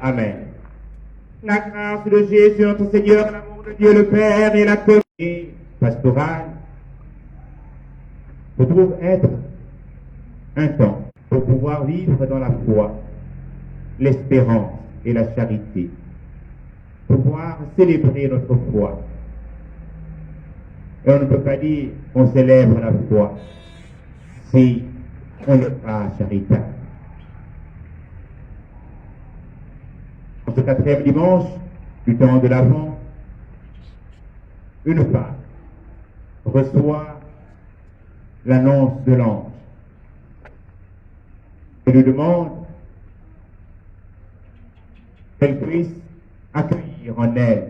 Amen. La grâce de Jésus, notre Seigneur, l'amour de Dieu le Père et la communauté pastorale se trouvent être un temps pour pouvoir vivre dans la foi, l'espérance et la charité, pour pouvoir célébrer notre foi. Et on ne peut pas dire qu'on célèbre la foi si on n'est pas charitable. En ce quatrième dimanche du temps de l'Avent, une femme reçoit l'annonce de l'ange et lui demande qu'elle puisse accueillir en elle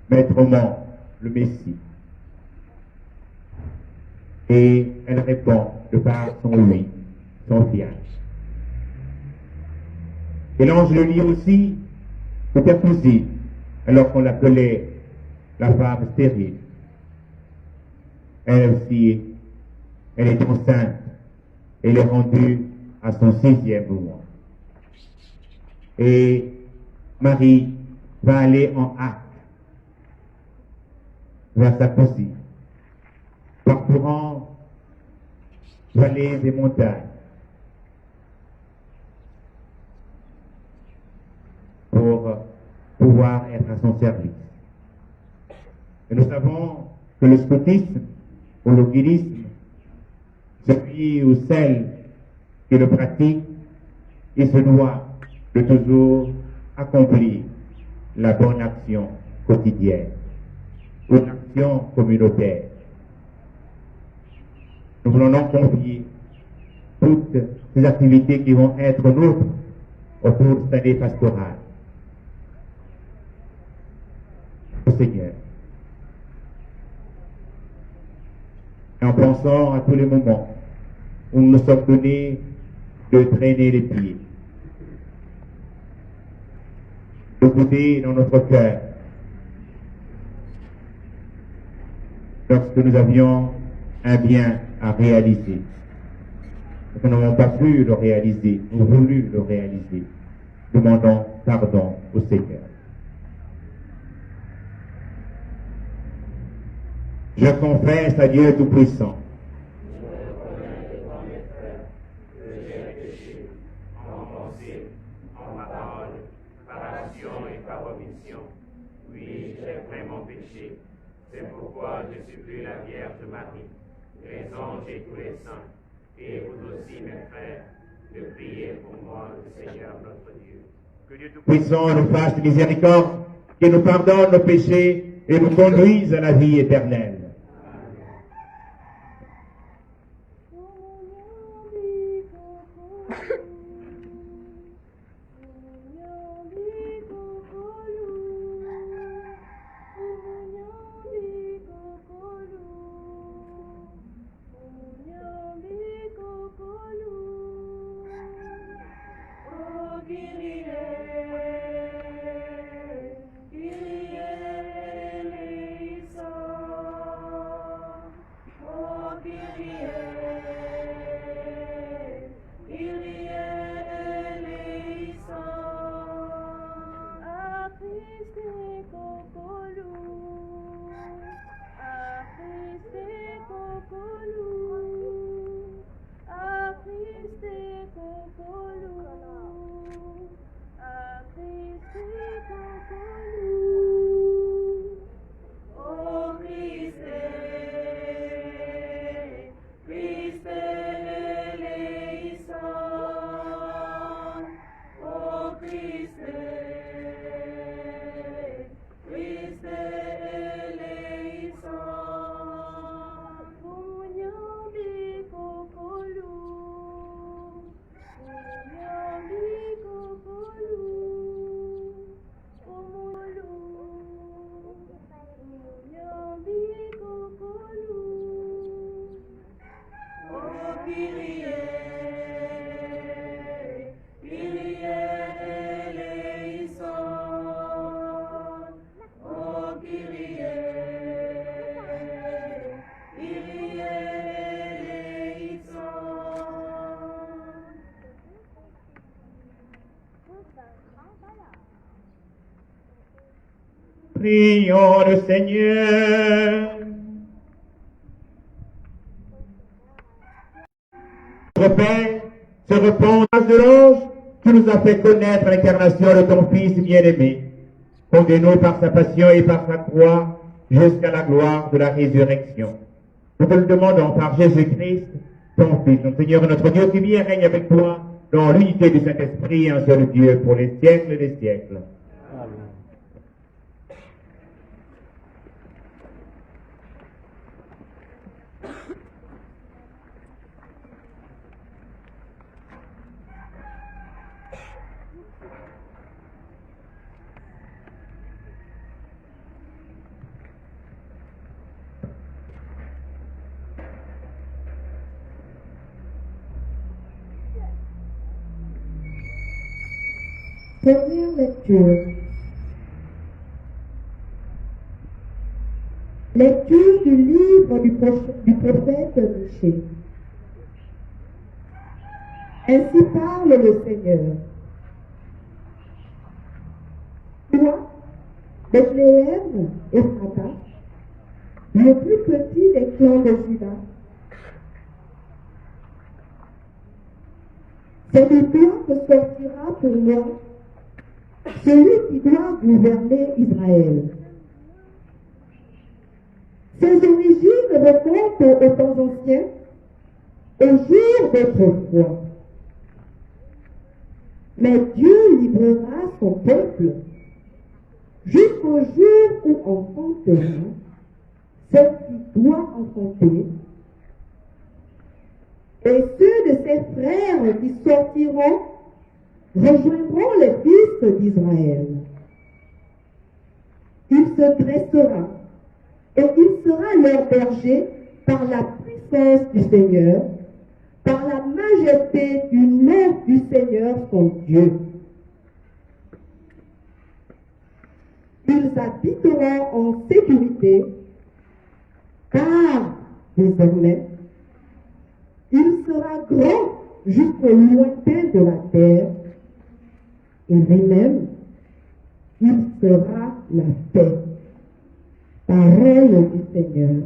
maîtrement le Messie. Et elle répond de par son oui, son fiat. Et l'ange le lit aussi, c'était possible, alors qu'on l'appelait la femme stérile. Elle aussi, elle est enceinte, elle est rendue à son 6e mois. Et Marie va aller en hâte vers sa cousine, parcourant vallées et montagnes, pour pouvoir être à son service. Et nous savons que le scoutisme ou le guidisme, celui ou celle qui le pratique, il se doit de toujours accomplir la bonne action quotidienne ou l'action communautaire. Nous voulons donc confier toutes ces activités qui vont être nôtres autour de cette année pastorale au Seigneur. Et en pensant à tous les moments où nous nous sommes donnés de traîner les pieds, de goûter dans notre cœur lorsque nous avions un bien à réaliser. Et que nous n'avons pas pu le réaliser, nous voulu le réaliser. Demandons pardon au Seigneur. Je confesse à Dieu Tout-Puissant. C'est pourquoi je supplie la Vierge Marie, les anges et tous les saints, et vous aussi, mes frères, de prier pour moi, le Seigneur notre Dieu. Que Dieu Tout-Puissant nous fasse miséricorde, qu'il nous pardonne nos péchés et nous conduise à la vie éternelle. Prions le Seigneur. Notre Père, se répond de l'ange, tu nous as fait connaître l'incarnation de ton Fils bien-aimé. Conduis-nous par sa passion et par sa croix jusqu'à la gloire de la résurrection. Nous te le demandons par Jésus-Christ, ton Fils, notre Seigneur et notre Dieu, qui vit et règne avec toi dans l'unité du Saint-Esprit, un seul Dieu, pour les siècles des siècles. Amen. Première lecture. Lecture du livre du prophète Michée. Ainsi parle le Seigneur. Toi, Bethléem, Ephrata, le plus petit des clans de Juda, c'est de toi que sortira pour moi celui qui doit gouverner Israël. Ses origines remontent aux temps anciens, au jour d'autrefois. Mais Dieu librera son peuple jusqu'au jour où enfantera ce qui doit enfanter, et ceux de ses frères qui sortiront rejoindront les fils d'Israël. Il se dressera et il sera leur berger par la puissance du Seigneur, par la majesté du nom du Seigneur son Dieu. Ils habiteront en sécurité, car désormais, il sera grand jusqu'au lointain de la terre, et lui-même, il sera la paix. Parole du Seigneur.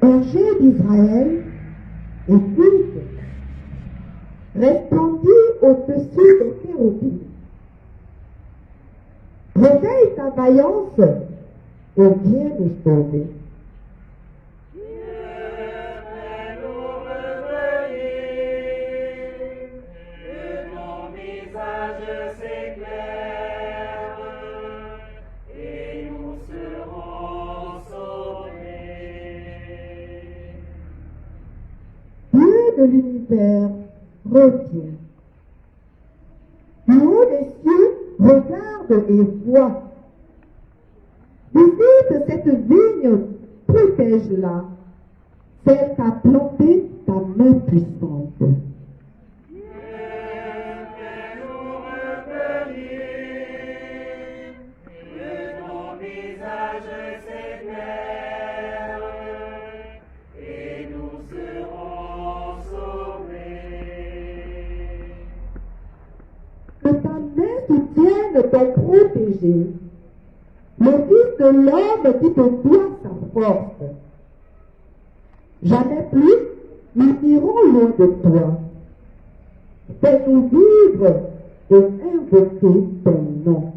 Berger d'Israël, écoute, resplendis au-dessus des chérubins. Réveille ta vaillance et viens nous sauver. De l'univers revient. Du haut des cieux, regarde et vois. Visite cette vigne, protège-la, celle qu'a planté ta main puissante. Ton protégé, le Fils de l'homme qui te doit sa force. Jamais plus nous irons loin de toi. Fais-nous vivre et invoquer ton nom.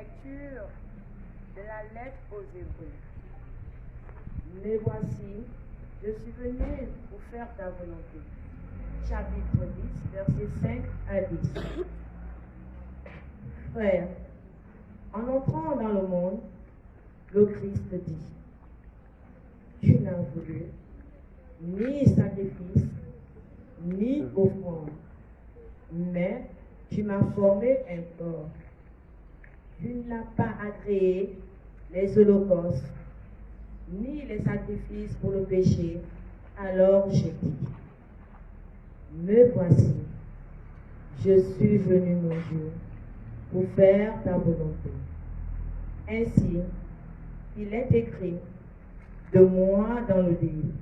lecture de la lettre aux Hébreux. Mais voici, je suis venu pour faire ta volonté. Chapitre 10, versets 5 à 10. Frère, en entrant dans le monde, le Christ dit, tu n'as voulu ni sacrifice, ni offrande, mais tu m'as formé un corps. Tu n'as pas agréé les holocaustes, ni les sacrifices pour le péché. Alors j'ai dit, me voici, je suis venu, mon Dieu, pour faire ta volonté. Ainsi, il est écrit de moi dans le livre.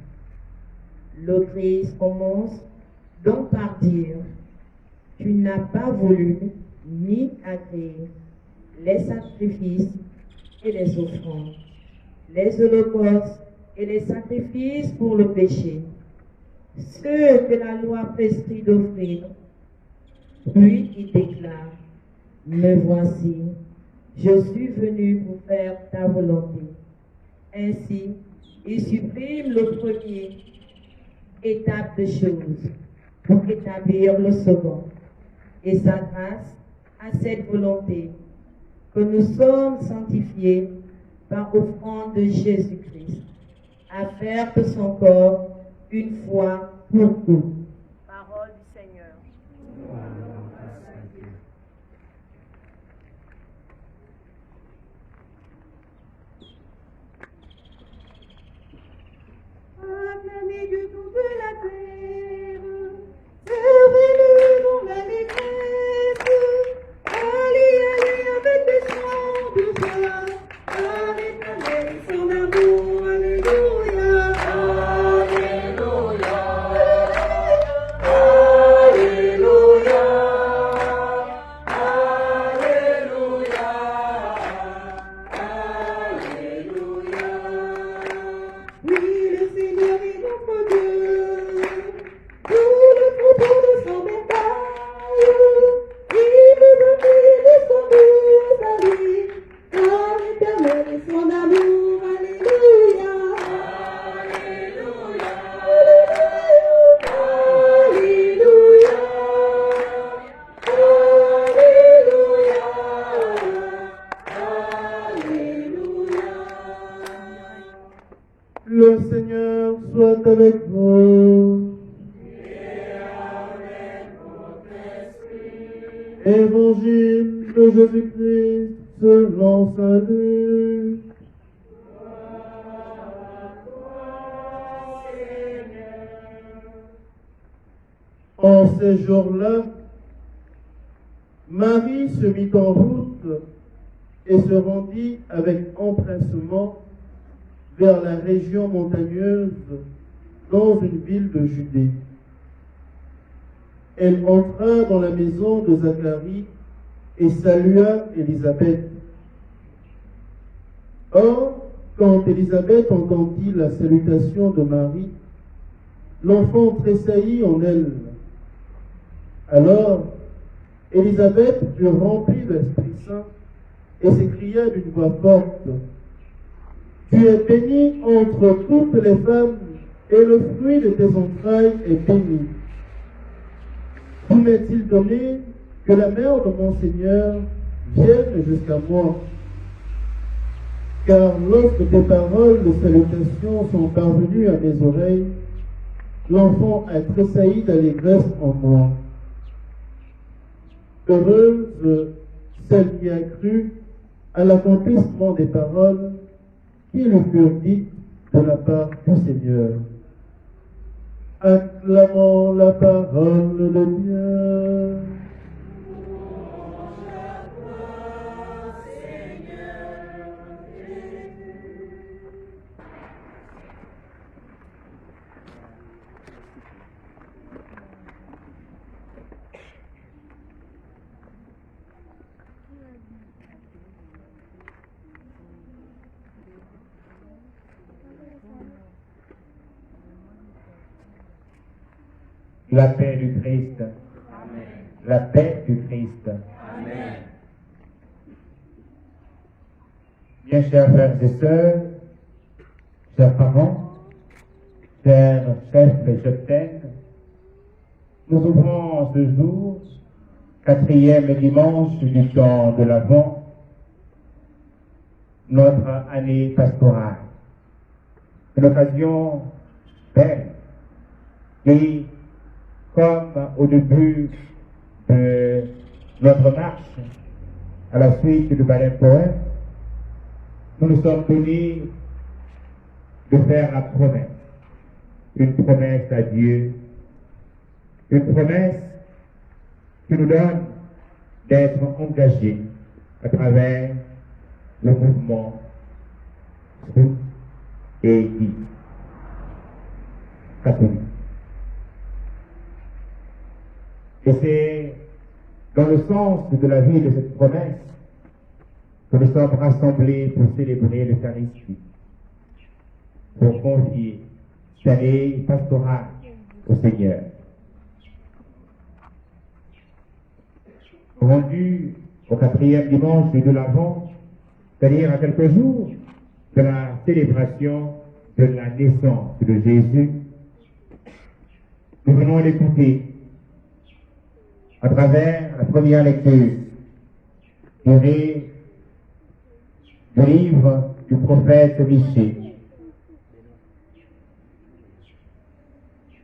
Le Christ commence donc par dire, tu n'as pas voulu ni agréé les sacrifices et les offrandes, les holocaustes et les sacrifices pour le péché, ceux que la loi prescrit d'offrir. Puis il déclare, me voici, je suis venu pour faire ta volonté. Ainsi, il supprime le premier étape de choses pour établir le second, et sa grâce à cette volonté que nous sommes sanctifiés par offrande de Jésus-Christ, à faire de son corps une fois pour toutes. Parole du Seigneur. Acclamez Dieu toute la terre, servez-le dans l'allégresse, allez, allez avec des chants de joie, à l'Éternel son amour, alléluia, alléluia, alléluia, alléluia, alléluia. Oui, le Seigneur est notre Dieu, tout le troupeau de son bétail, il nous a payé de son douce à lui, car l'Éternel est son amour, alléluia, alléluia, alléluia, alléluia, alléluia. Le Seigneur soit avec vous. Évangile de Jésus-Christ selon saint Luc. En ces jours-là, Marie se mit en route et se rendit avec empressement vers la région montagneuse dans une ville de Judée. Elle entra dans la maison de Zacharie et salua Élisabeth. Or, quand Élisabeth entendit la salutation de Marie, l'enfant tressaillit en elle. Alors, Élisabeth fut remplie de l'Esprit Saint et s'écria d'une voix forte, « Tu es bénie entre toutes les femmes, et le fruit de tes entrailles est béni. Tout m'est-il donné que la mère de mon Seigneur vienne jusqu'à moi? Car lorsque tes paroles de salutation sont parvenues à mes oreilles, l'enfant a tressailli d'allégresse en moi. Heureuse celle qui a cru à l'accomplissement des paroles qui lui furent dites de la part du Seigneur. Acclamons la parole de Dieu. La paix du Christ. Amen. La paix du Christ. Amen. Bien chers frères et sœurs, chers parents, chers chefs et cheftaines, nous ouvrons ce jour, 4e dimanche du temps de l'Avent, notre année pastorale. Une occasion belle et comme au début de notre marche, à la suite du baptême poème, nous nous sommes donnés de faire la promesse, une promesse à Dieu, une promesse qui nous donne d'être engagés à travers le mouvement Scout et Guide catholique. Et c'est dans le sens de la vie de cette promesse que nous sommes rassemblés pour célébrer l'Eucharistie, pour confier cette année pastorale au Seigneur. Rendu au 4e dimanche de l'Avent, c'est-à-dire à quelques jours de la célébration de la naissance de Jésus, nous venons l'écouter à travers la première lecture tirée du livre du prophète Michée.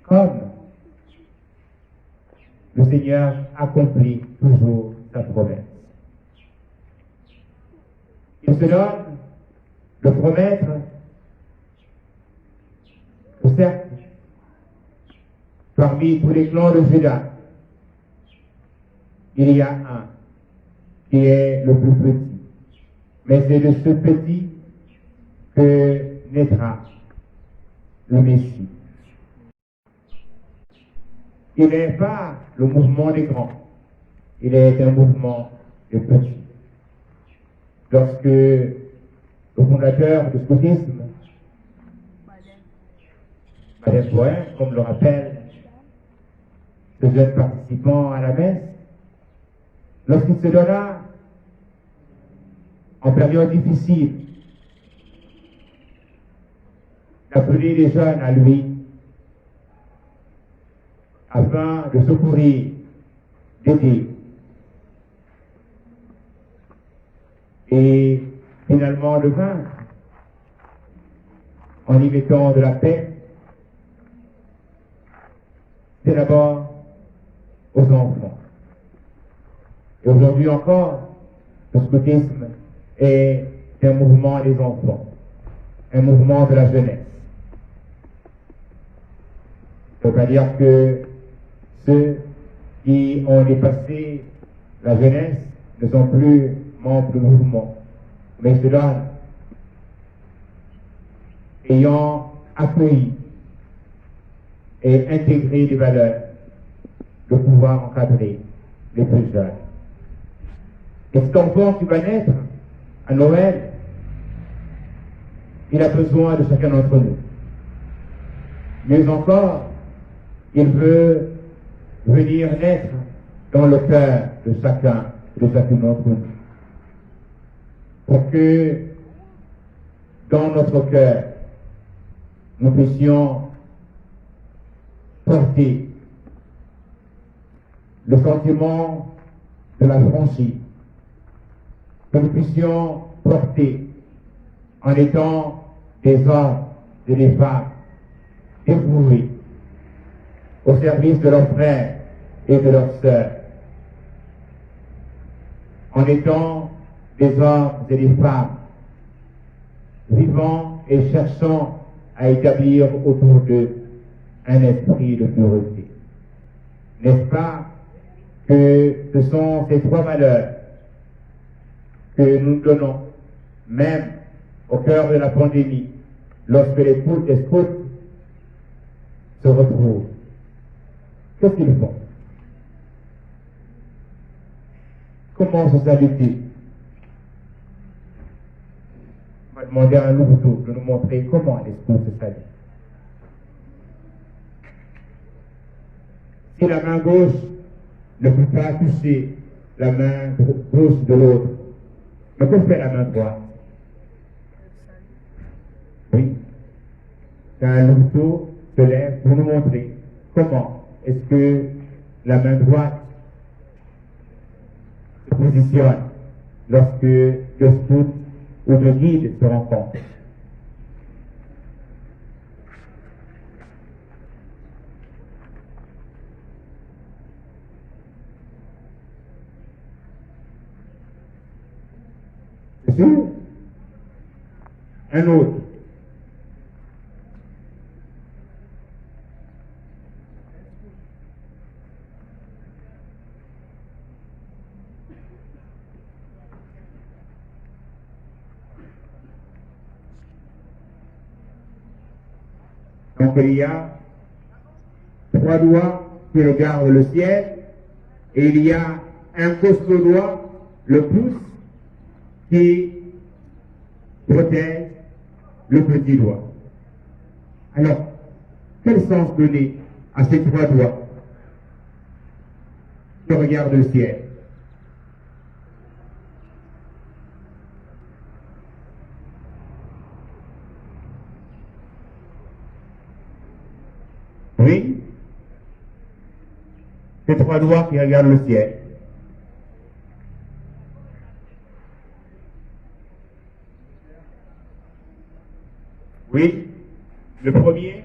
Comme le Seigneur accomplit toujours sa promesse. Il se donne de promettre que certes, parmi tous les clans de Juda, il y a un qui est le plus petit. Mais c'est de ce petit que naîtra le Messie. Il n'est pas le mouvement des grands, il est un mouvement des petits. Lorsque le fondateur du scoutisme, Baptême poème, comme le rappelle ce jeune participant à la messe, lorsqu'il se donna en période difficile d'appeler les jeunes à lui afin de secourir, d'aider et finalement de vaincre en y mettant de la paix, c'est d'abord aux enfants. Et aujourd'hui encore, le scoutisme est un mouvement des enfants, un mouvement de la jeunesse. Ça ne veut pas dire que ceux qui ont dépassé la jeunesse ne sont plus membres du mouvement, mais ils se donnent, ayant accueilli et intégré des valeurs, de pouvoir encadrer les plus jeunes. Et cet enfant qui va naître à Noël, il a besoin de chacun d'entre nous. Mais encore, il veut venir naître dans le cœur de chacun, de chacune d'entre nous. Pour que dans notre cœur, nous puissions porter le sentiment de la franchise, que nous puissions porter en étant des hommes et des femmes dévoués au service de leurs frères et de leurs sœurs, en étant des hommes et des femmes vivant et cherchant à établir autour d'eux un esprit de pureté. N'est-ce pas que ce sont ces trois valeurs que nous donnons, même au cœur de la pandémie, lorsque les scouts se retrouvent? Qu'est-ce qu'ils font? Comment se saluer? On va demander à un louveteau de nous montrer comment les scouts se saluent. Si la main gauche ne peut pas toucher la main gauche de l'autre, mais que fait la main droite? qu'un louveteau se lève pour nous montrer comment est-ce que la main droite se positionne lorsque le scout ou le guide se rencontrent. C'est sûr. Un autre. Donc il y a 3 doigts qui regardent le ciel et il y a un costaud doigt, le pouce, qui protège le petit doigt. Alors, quel sens donner à ces 3 doigts qui regardent le ciel? Oui, ces 3 doigts qui regardent le ciel. Oui, le premier.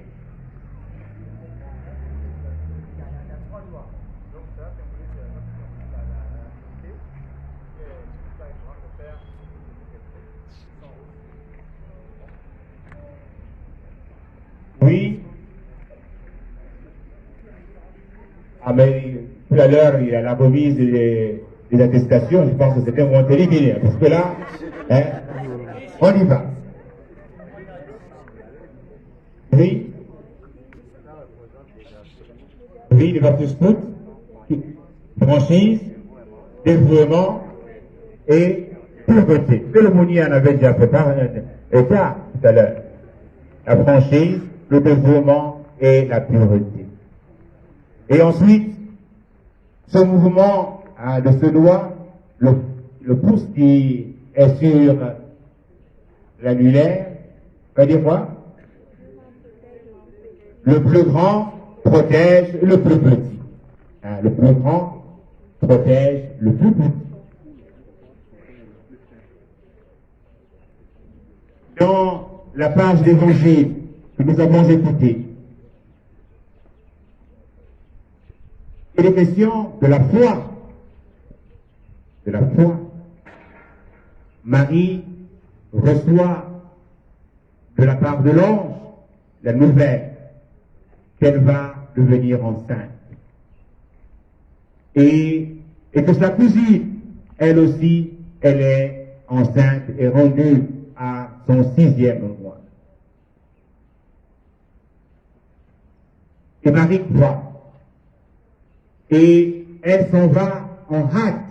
Oui. Ah mais tout à l'heure, il y a la remise des attestations, je pense que c'était moins télévisé, parce que là, hein, on y va. Oui. Oui, les partis scouts, franchise, dévouement et pureté. Pélomoni en avait déjà préparé tout à l'heure. La franchise, le dévouement et la pureté. Et ensuite, ce mouvement de ce doigt, le pouce qui est sur l'annulaire, va dire quoi? Le plus grand protège le plus petit. Le plus grand protège le plus petit. Dans la page d'évangile que nous avons écoutée, il est question de la foi. De la foi. Marie reçoit de la part de l'ange la nouvelle qu'elle va devenir enceinte. Et que sa cousine, elle aussi, elle est enceinte et rendue à son 6e mois. Et Marie croit. Et elle s'en va en hâte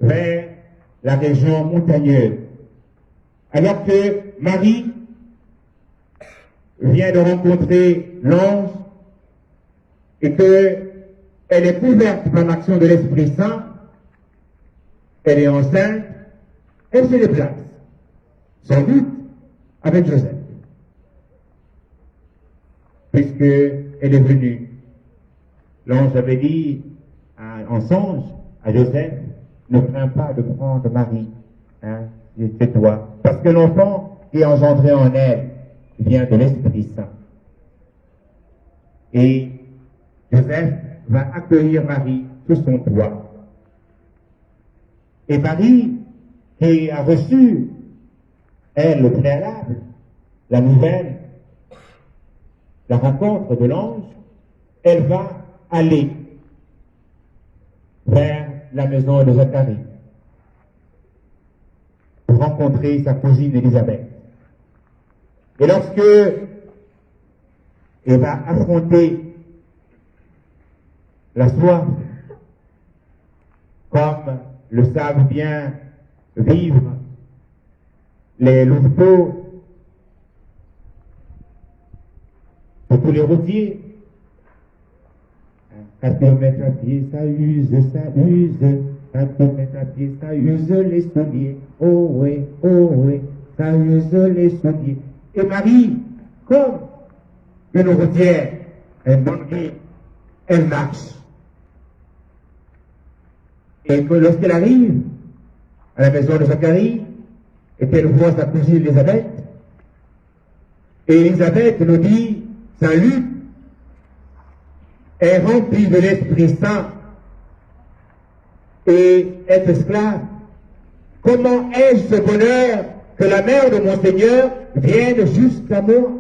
vers la région montagneuse. Alors que Marie vient de rencontrer l'ange et que elle est couverte par l'action de l'Esprit Saint, elle est enceinte, elle se déplace, sans doute avec Joseph, puisque elle est venue. L'ange avait dit en songe à Joseph, ne crains pas de prendre Marie, c'est toi, parce que l'enfant qui est engendré en elle vient de l'Esprit Saint. Et Joseph va accueillir Marie sous son toit. Et Marie, qui a reçu, elle, le préalable, la nouvelle, la rencontre de l'ange, elle va aller vers la maison de Zacharie pour rencontrer sa cousine Élisabeth. Et lorsque elle va affronter la soif, comme le savent bien vivre les louveteaux, surtout les routiers, 4 km à pied, ça use, 4 km à pied, ça use les souliers, oh oui, ça use les souliers. Et Marie, comme une routière, elle bonne elle marche. Et que lorsqu'elle arrive à la maison de Zacharie, et qu'elle voit sa cousine Élisabeth, et Élisabeth nous dit, Saint Luc est rempli de l'Esprit Saint et est esclave. Comment ai-je ce bonheur que la mère de mon Seigneur vienne jusqu'à moi?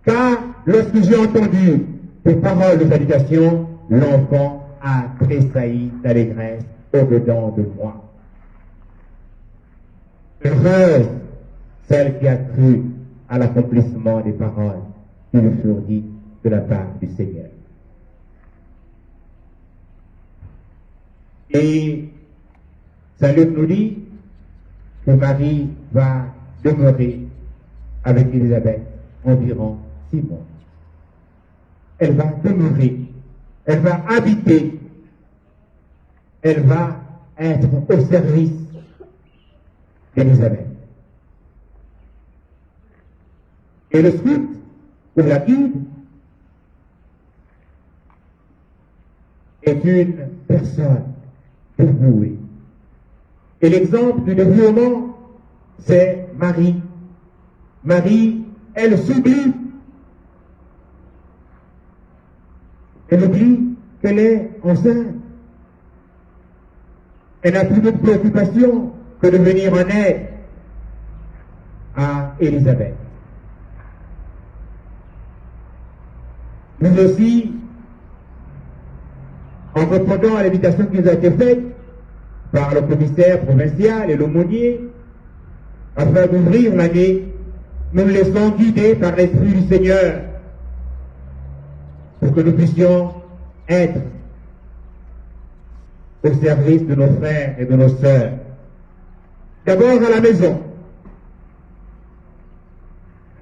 Car lorsque j'ai entendu tes paroles de salutation, l'enfant a tressailli d'allégresse au-dedans de moi. Heureuse celle qui a cru à l'accomplissement des paroles qui nous furent dites de la part du Seigneur. Et Saint Luc nous dit que Marie va demeurer avec Élisabeth environ 6 mois. Elle va demeurer, elle va habiter, elle va être au service d'Élisabeth. Et le scout, ou la guide, est une personne dévouée. Et l'exemple du dévouement, c'est Marie. Marie, elle s'oublie. Elle oublie qu'elle est enceinte. Elle n'a plus de préoccupation que de venir en aide à Élisabeth. Nous aussi, en répondant à l'invitation qui nous a été faite par le commissaire provincial et l'aumônier, afin d'ouvrir l'année, nous nous laissons guider par l'Esprit du Seigneur pour que nous puissions être au service de nos frères et de nos sœurs. D'abord à la maison.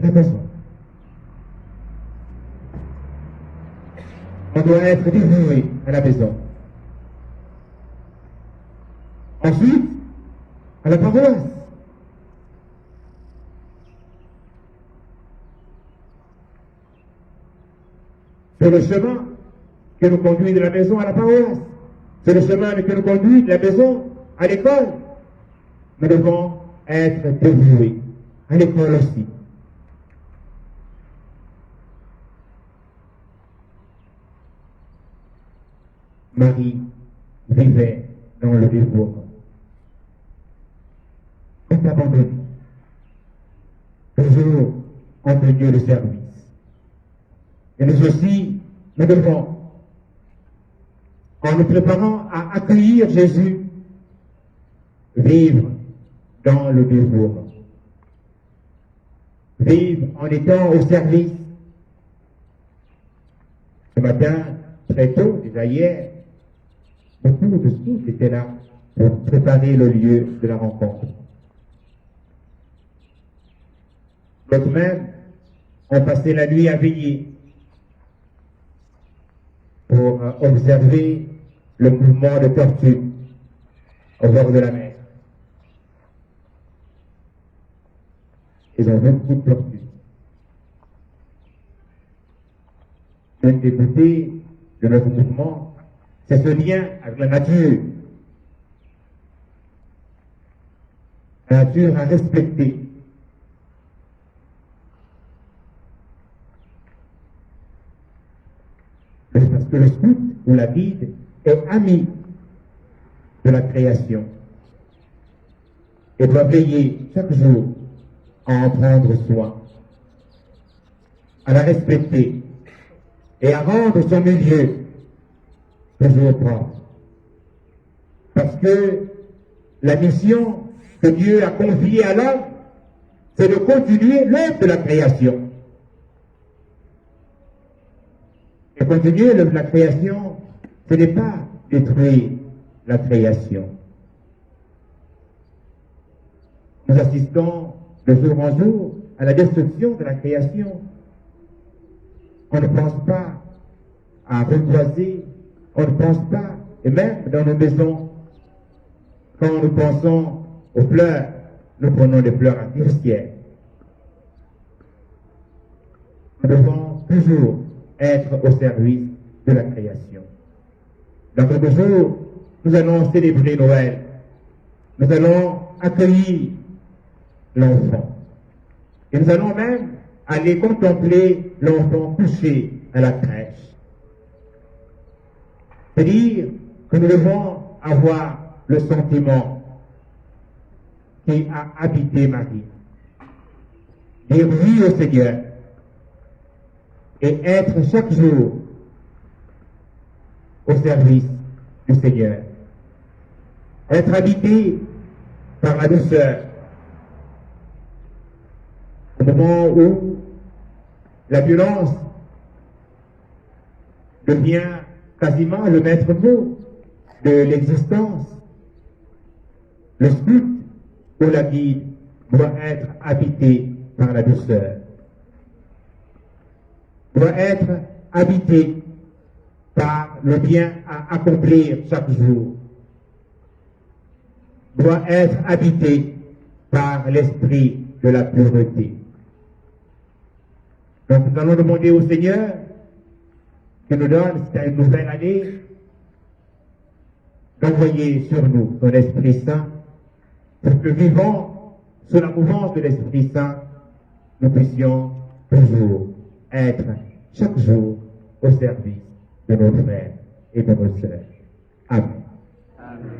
À la maison. On doit être dévoué à la maison. Ensuite, à la paroisse. C'est le chemin que nous conduit de la maison à la paroisse. C'est le chemin que nous conduit de la maison à l'école. Nous devons être dévoués à l'école aussi. Marie vivait dans le dévouement. Elle est abandonnée. Toujours en milieu de service. Et nous aussi, nous devons, en nous préparant à accueillir Jésus, vivre dans le dévouement. Vivre en étant au service. Ce matin, très tôt, déjà hier, beaucoup de scouts étaient là pour préparer le lieu de la rencontre. D'autres même ont passé la nuit à veiller pour observer le mouvement de tortue au bord de la mer. Ils ont vu beaucoup de tortues. Une des beautés de notre mouvement, c'est ce lien avec la nature. La nature à respecter. Parce que le scout ou la guide est ami de la création et doit veiller chaque jour à en prendre soin, à la respecter et à rendre son milieu toujours propre. Parce que la mission que Dieu a confiée à l'homme, c'est de continuer l'œuvre de la création. Et continuer l'œuvre de la création, ce n'est pas détruire la création. Nous assistons de jour en jour à la destruction de la création. On ne pense pas à reboiser, on ne pense pas, et même dans nos maisons, quand nous pensons aux fleurs, nous prenons des fleurs artificielles. nous devons toujours être au service de la création. Dans quelques jours, nous allons célébrer Noël. Nous allons accueillir l'enfant. Et nous allons même aller contempler l'enfant couché à la crèche. C'est-à-dire que nous devons avoir le sentiment qui a habité Marie. Dire oui au Seigneur et être chaque jour au service du Seigneur. Être habité par la douceur. Au moment où la violence devient quasiment le maître mot de l'existence, le scout ou la guide doit être habité par la douceur, doit être habité par le bien à accomplir chaque jour, doit être habité par l'esprit de la pureté. Donc nous allons demander au Seigneur qu'il nous donne, c'est une nouvelle année, d'envoyer sur nous son Esprit Saint, pour que vivant sous la mouvance de l'Esprit Saint, nous puissions toujours être chaque jour au service de nos frères et de nos sœurs. Amen. Amen.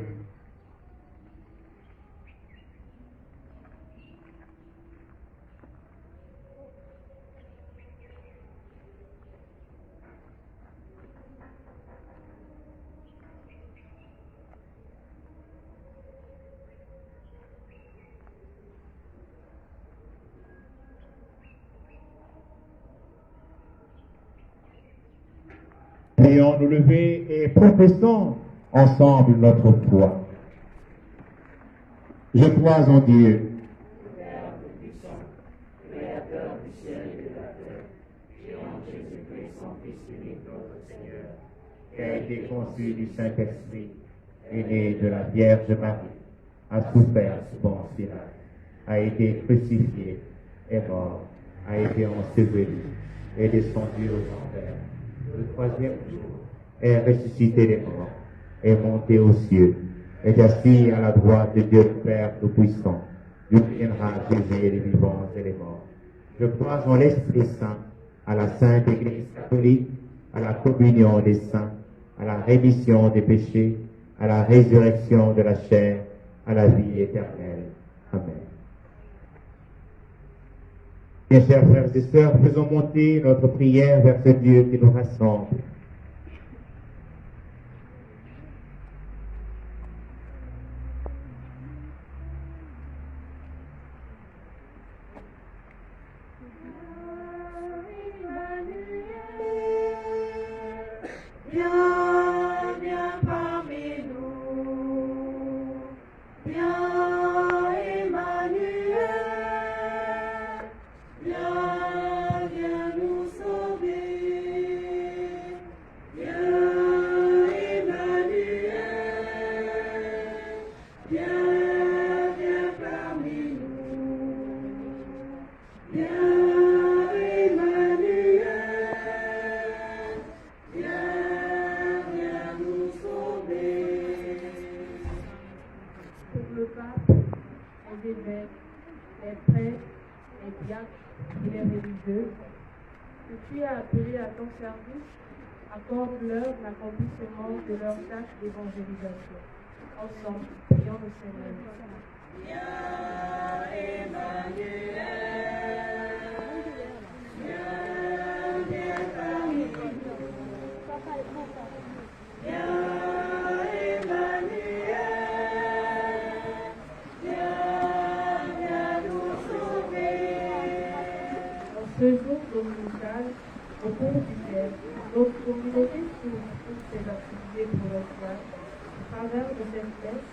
Prions nous lever et professons ensemble notre foi. Je crois en Dieu, Père Tout-Puissant, Créateur du ciel et de la terre, et en Jésus-Christ, son Fils unique, notre Seigneur, qui a été conçu du Saint-Esprit, est né de la Vierge Marie, a souffert sous Ponce Pilate, a été crucifié, est mort, a été enseveli, est descendu aux enfers. Le troisième jour, est ressuscité des morts, est monté aux cieux, est assis à la droite de Dieu le Père Tout-Puissant, d'où viendra juger les vivants et les morts. Je crois en l'Esprit Saint, à la Sainte Église catholique, à la communion des saints, à la rémission des péchés, à la résurrection de la chair, à la vie éternelle. Amen. Bien chers frères et sœurs, faisons monter notre prière vers ce Dieu qui nous rassemble. Viens parmi nous, viens Emmanuel, viens nous sauver, viens Emmanuel, viens parmi nous, viens Emmanuel. Pour le pape, les évêques, les prêtres, les diacres et les religieux, que tu as appelés à ton service, accorde-leur l'accomplissement de leur tâche d'évangélisation. Ensemble, prions le Seigneur. Viens Emmanuel, viens parmi nous. Viens Emmanuel, viens nous sauver. En ce jour dominical, au cours duquel notre communauté s'ouvre toutes ses activités pour le soir, au travers de cette messe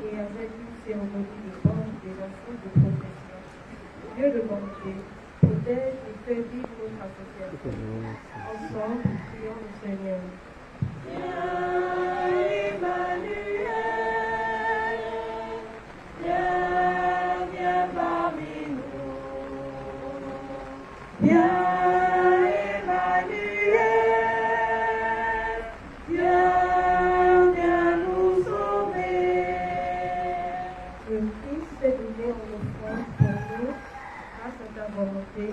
et avec une cérémonie de évangélisation de profession. Dieu de bonté, protège et fait vivre notre association. Ensemble, prions le Seigneur. Viens Emmanuel, viens parmi nous. Viens donné en offrande pour nous, grâce à ta volonté,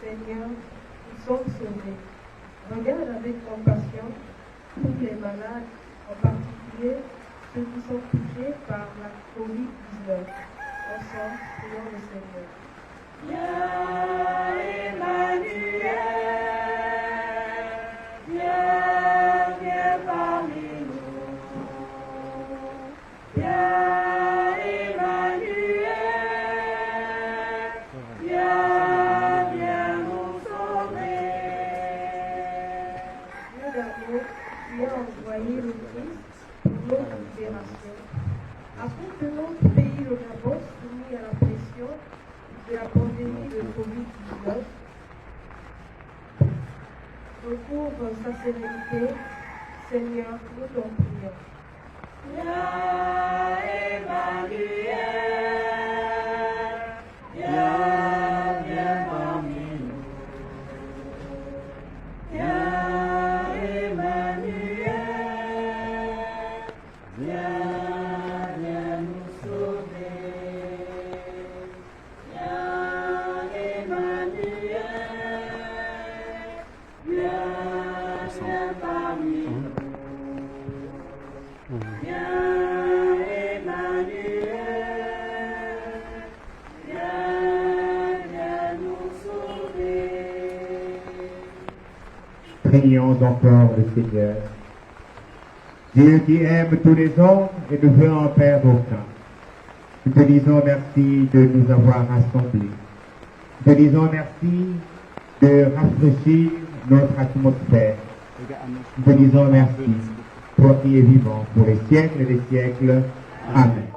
Seigneur, nous sommes sauvés. Regarde avec compassion tous les malades, en particulier ceux qui sont touchés par la COVID-19. Ensemble, prions le Seigneur. Viens parmi nous. Viens nous sauver. Dieu d'amour, tu as envoyé le Christ pour notre libération, afin que notre pays, le Gabon, soumis à la pression de la pandémie de COVID-19, recouvre sa sérénité. Seigneur, nous t'en prions. Viens parmi nous. Viens nous sauver. Viens parmi nous. Prions encore le Seigneur. Dieu qui aime tous les hommes et ne veut en perdre aucun. Nous te disons merci de nous avoir rassemblés. Nous te disons merci de rafraîchir notre atmosphère. Nous te disons merci, toi qui es vivant pour les siècles des siècles. Amen.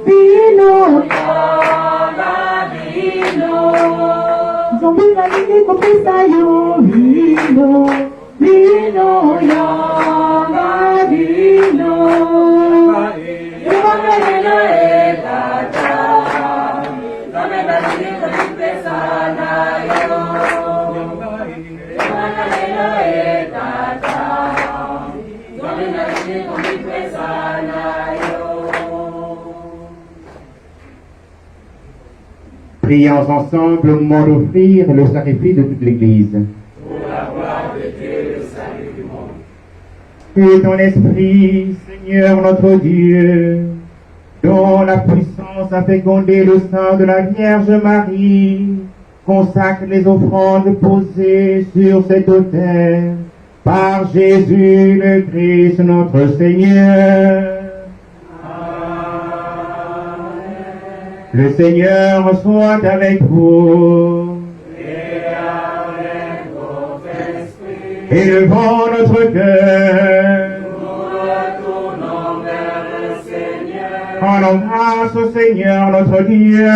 Be Prions ensemble au moment d'offrir le sacrifice de toute l'Église. Pour la gloire de Dieu, le salut du monde. Que ton esprit, Seigneur notre Dieu, dont la puissance a fécondé le sein de la Vierge Marie, consacre les offrandes posées sur cet autel par Jésus le Christ notre Seigneur. Le Seigneur soit avec vous. Et avec votre esprit. Élevons notre cœur. Nous retournons vers le Seigneur. Rendons grâce au Seigneur notre Dieu.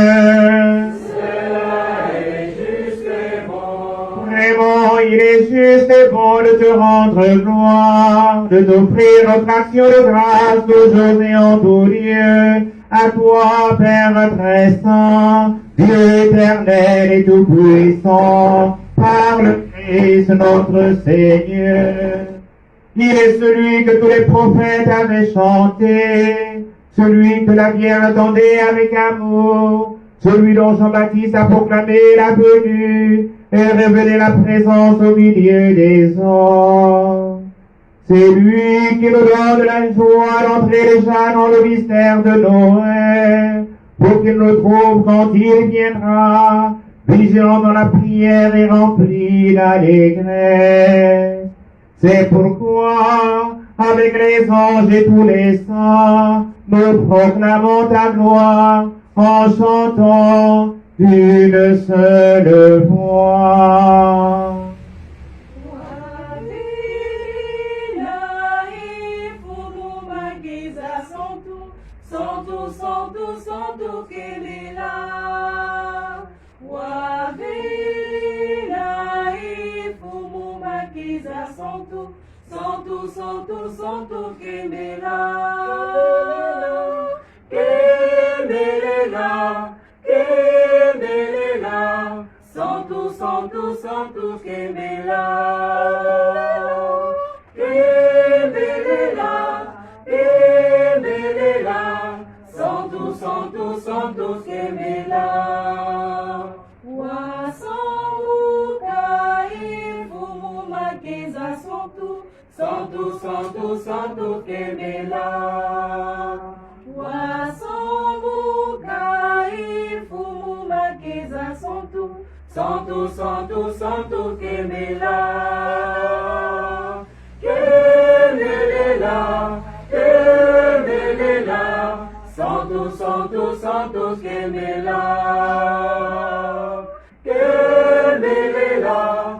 Cela est juste et bon. Vraiment, il est juste et bon de te rendre gloire, de t'offrir notre action de grâce toujours et en tout lieu. À toi, Père très saint, Dieu éternel et tout-puissant, par le Christ notre Seigneur. Il est celui que tous les prophètes avaient chanté, celui que la Vierge attendait avec amour, celui dont Jean-Baptiste a proclamé la venue et révélé la présence au milieu des hommes. C'est lui qui nous donne la joie d'entrer déjà dans le mystère de Noël, pour qu'il nous trouve quand il viendra, vigilant dans la prière et rempli d'allégresse. C'est pourquoi, avec les anges et tous les saints, nous proclamons ta gloire en chantant une seule voix. Santo que me lá, Wavela e fumo maquiza santo, santo, santo, santo que me lá, que me lá, santo, santo, santo que me lá, que me lá. Santo, santo, santo que me lá. Wa santo cai fumo maqueza santo, santo, santo, santo que me lá. Wa santo cai fumo maqueza santo, santo, santo, santo que me lá. Que me lá, que me lá. Santo, santo, santo que me lá, que me lá,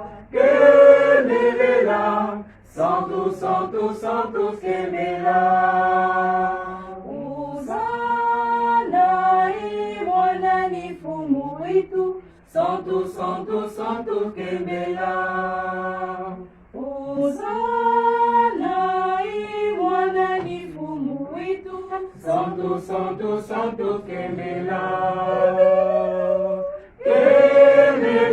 santo, santo, santo que me lá. Usana e monani fumuitu, santo, santo, santo que me lá. Usana e monani fumuitu, santo, santo, santo que me lá, que me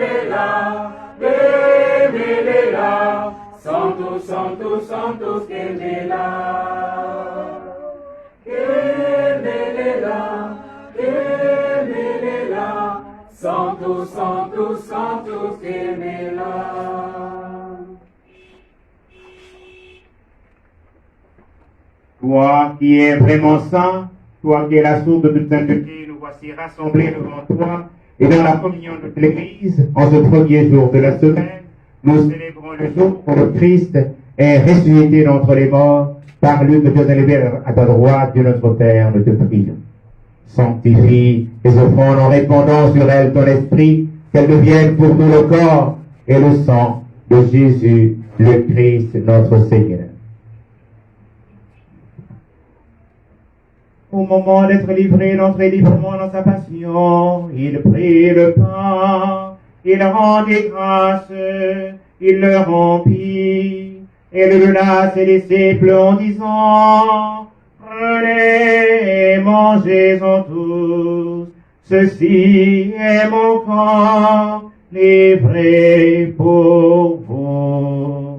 lá, santo, santo, santo que me lá, que me lá, santo, santo, santo que me lá. Toi qui es vraiment saint, toi qui es la source de toute sainteté, nous voici rassemblés devant toi et dans la communion de l'Église, en ce premier jour de la semaine, nous célébrons le jour où le Christ est ressuscité d'entre les morts, par lui que Dieu a élevé à ta droite, Dieu notre Père, nous te prions. Sanctifie les offrandes en répandant sur elles ton esprit, qu'elles deviennent pour nous le corps et le sang de Jésus, le Christ, notre Seigneur. Au moment d'être livré d'entrer librement dans sa passion, il prit le pain, il rendit grâce, il le remplit, et le donna à ses disciples en disant, prenez et mangez-en tous, ceci est mon corps livré pour vous.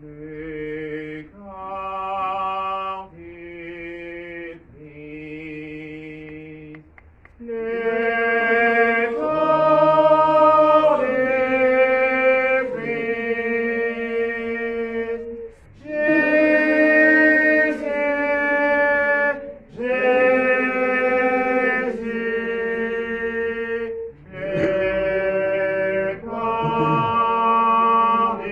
Le corps du Christ, le corps du Christ, Jésus, Jésus, le corps du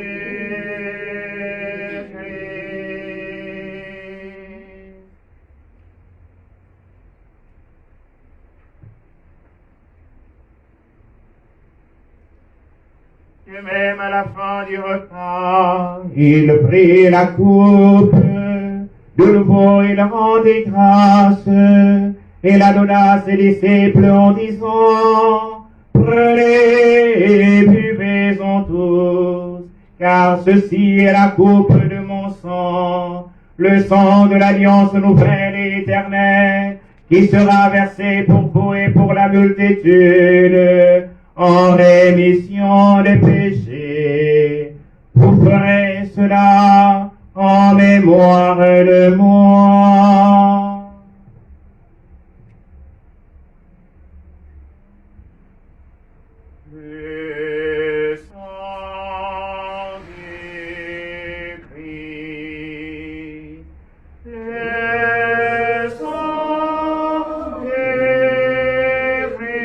Et même à la fin du repas, il prit la coupe, de nouveau il rendit grâce, et la donna à ses disciples en disant, prenez et buvez-en tous, car ceci est la coupe de mon sang, le sang de l'alliance nouvelle et éternelle, qui sera versé pour vous et pour la multitude, en rémission des péchés. Vous ferez cela en mémoire de moi. Le sang du Christ, le sang du Christ, Jésus,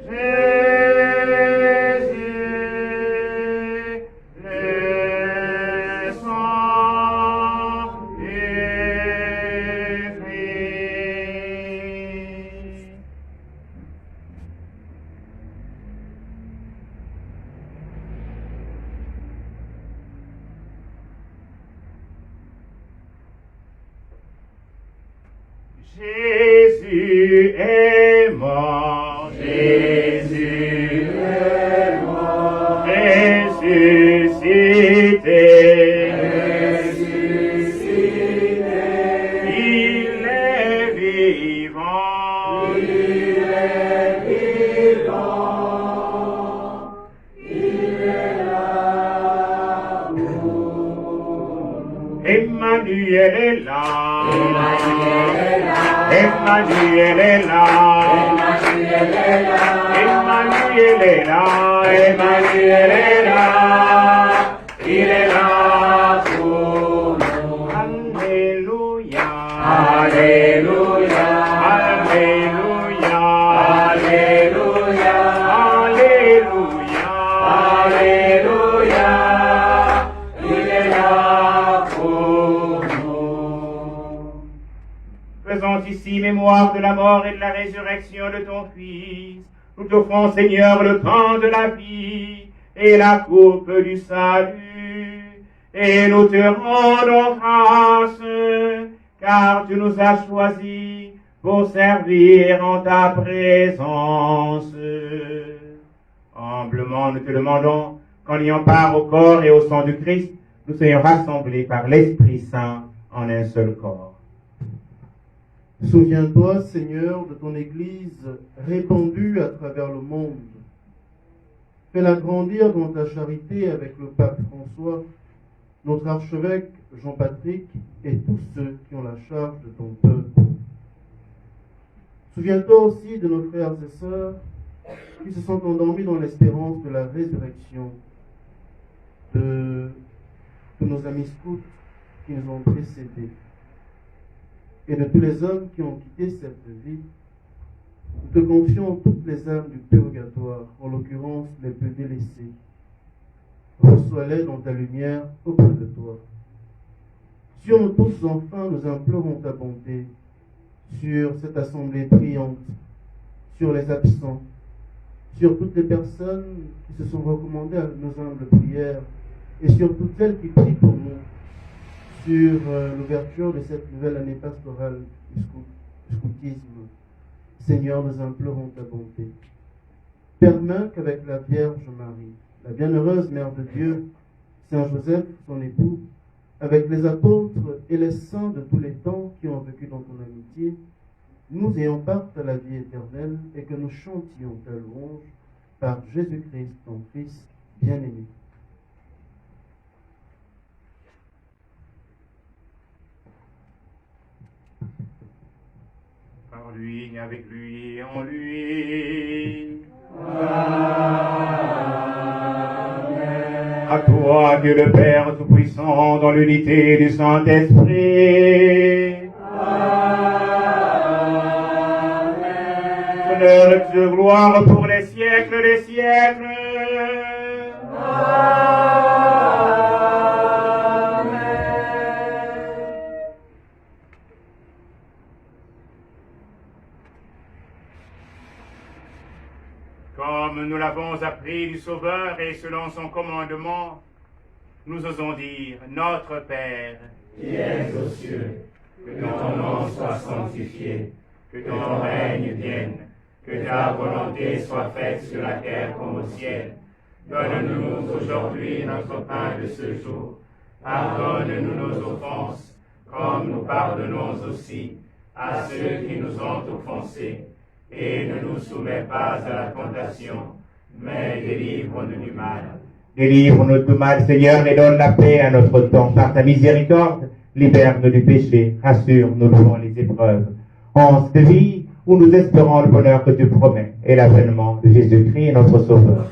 Jésus, le sang du Christ. Jésus est mort, Jésus est mort, ressuscité, il est vivant, Emmanuel est là, Emmanuel est là, Emmanuel est là, Emmanuel est là, il est là pour nous. Alléluia, Alléluia, Alléluia, Alléluia, Alléluia, Alléluia, il est là pour nous. Faisons ici mémoire de la mort et de la résurrection de ton Fils. Nous t'offrons, Seigneur, le pain de la vie et la coupe du salut. Et nous te rendons grâce, car tu nous as choisis pour servir en ta présence. Humblement, nous te demandons qu'en ayant part au corps et au sang du Christ, nous soyons rassemblés par l'Esprit Saint en un seul corps. Souviens-toi, Seigneur, de ton Église répandue à travers le monde. Fais-la grandir dans ta charité avec le pape François, notre archevêque Jean-Patrick et tous ceux qui ont la charge de ton peuple. Souviens-toi aussi de nos frères et sœurs qui se sont endormis dans l'espérance de la résurrection, de nos amis scouts qui nous ont précédés, et de tous les hommes qui ont quitté cette vie. Nous te confions toutes les âmes du purgatoire, en l'occurrence les plus délaissées. Reçois-les dans ta lumière auprès de toi. Sur nous tous, enfin, nous implorons ta bonté. sur cette assemblée priante, sur les absents, sur toutes les personnes qui se sont recommandées à nos humbles prières et sur toutes celles qui prient pour nous, sur l'ouverture de cette nouvelle année pastorale du scoutisme. Seigneur, nous implorons ta bonté. Permets qu'avec la Vierge Marie, la bienheureuse Mère de Dieu, Saint Joseph, son époux, avec les apôtres et les saints de tous les temps qui ont vécu dans ton amitié, nous ayons part à la vie éternelle et que nous chantions ta louange par Jésus-Christ, ton Fils bien-aimé. Par lui, avec lui et en lui. À toi, Dieu le Père Tout-Puissant, dans l'unité du Saint-Esprit. Honneur et gloire pour les siècles des siècles. Comme nous l'avons appris du Sauveur et selon son commandement, nous osons dire, Notre Père, qui es aux cieux, que ton nom soit sanctifié, que ton règne vienne, que ta volonté soit faite sur la terre comme au ciel. Donne-nous aujourd'hui notre pain de ce jour. Pardonne-nous nos offenses, comme nous pardonnons aussi à ceux qui nous ont offensés. Et ne nous soumets pas à la tentation, mais délivre-nous du mal. Délivre-nous du mal, Seigneur, et donne la paix à notre temps. Par ta miséricorde, libère-nous du péché, rassure-nous devant les épreuves. En cette vie où nous espérons le bonheur que tu promets et l'avènement de Jésus-Christ, notre Sauveur.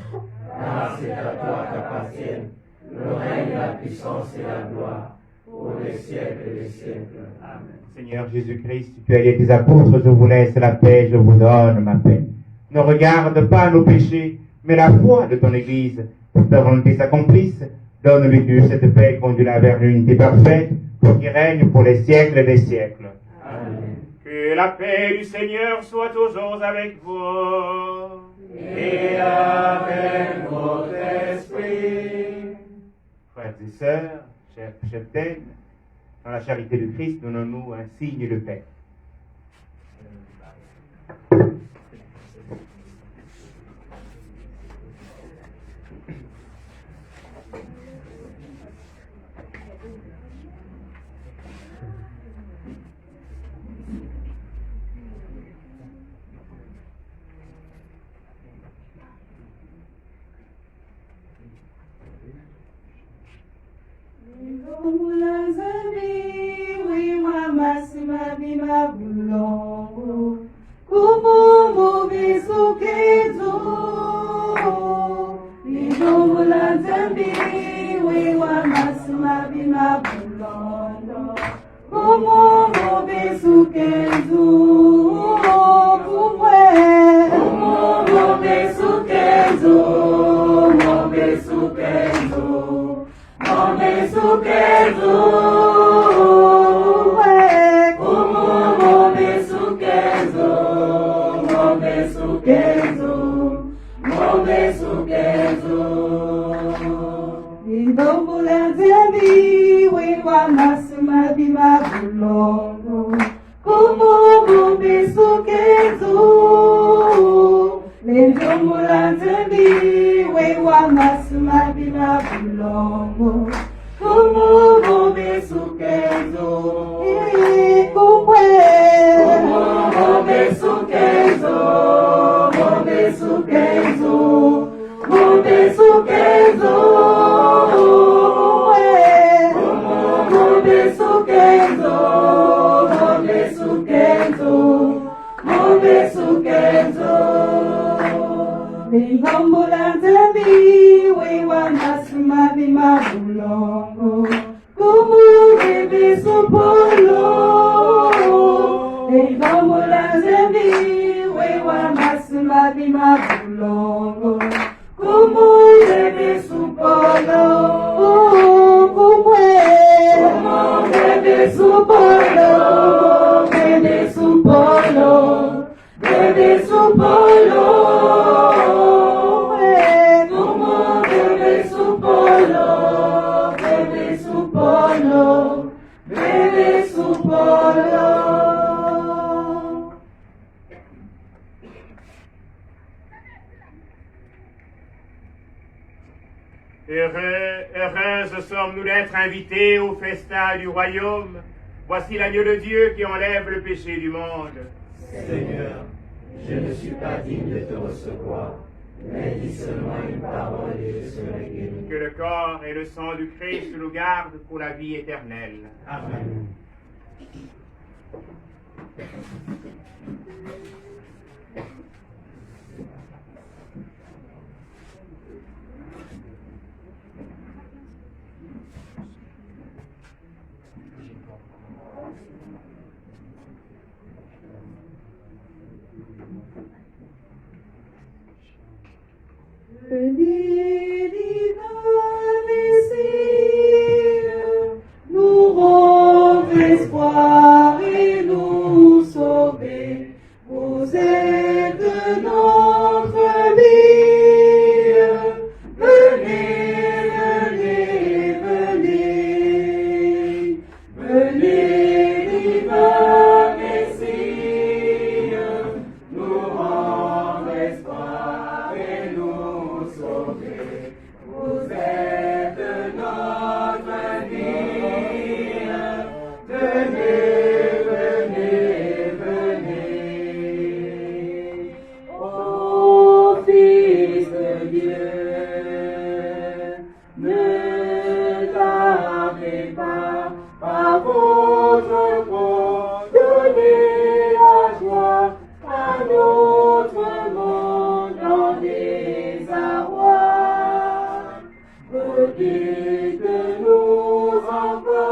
Car c'est à toi qu'appartiennent le règne, la puissance et la gloire, pour les siècles des siècles. Amen. Seigneur Jésus-Christ, tu as dit à tes apôtres, je vous laisse la paix, je vous donne ma paix. Ne regarde pas nos péchés, mais la foi de ton Église, pour que ta volonté s'accomplisse. Donne-lui Dieu cette paix, conduis-la vers l'unité parfaite, pour qu'il règne pour les siècles des siècles. Amen. Que la paix du Seigneur soit toujours avec vous. Et avec votre esprit. Frères et sœurs, chers cheptels, dans la charité du Christ, donnons-nous un signe de paix. Supolo, Hontons-nous d'être invités au festin du royaume. Voici l'agneau de Dieu qui enlève le péché du monde. Seigneur, je ne suis pas digne de te recevoir, mais dis seulement une parole et je serai guéri. Que le corps et le sang du Christ nous gardent pour la vie éternelle. Amen. Venez, divin Messie, nous rendre espoir et nous sauver. Vous êtes notre vie. Venez, venez, venez. Venez, divin Messie, nous rendre espoir et nous sauver. Vous êtes notre vie. Venez, venez, venez. Ô Fils de Dieu, ne tardez pas par votre croix, donnez la joie à notre monde en désarroi. Redites-nous encore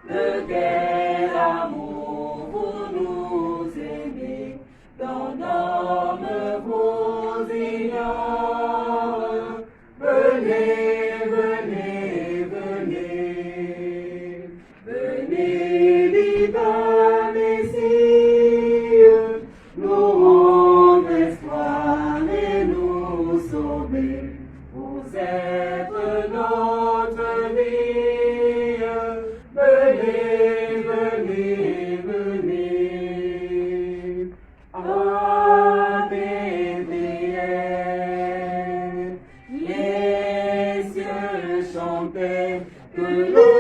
de quel amour vous nous aimez, dont l'homme vous ignore. Venez, venez, venez. Venez, divin Messie, nous rendre espoir et nous sauver. Vous êtes notre vie. Venez, venez, venez. Ave Maria, les cieux chantaient que le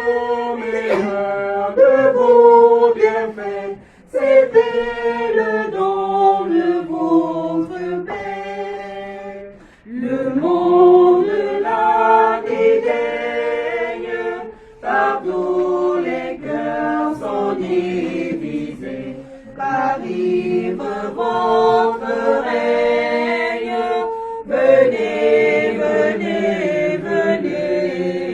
meilleur de vos bienfaits, c'était le don de votre Père. Le monde la dédaigne, partout les cœurs sont divisés. Qu'arrive votre règne, venez, venez, venez.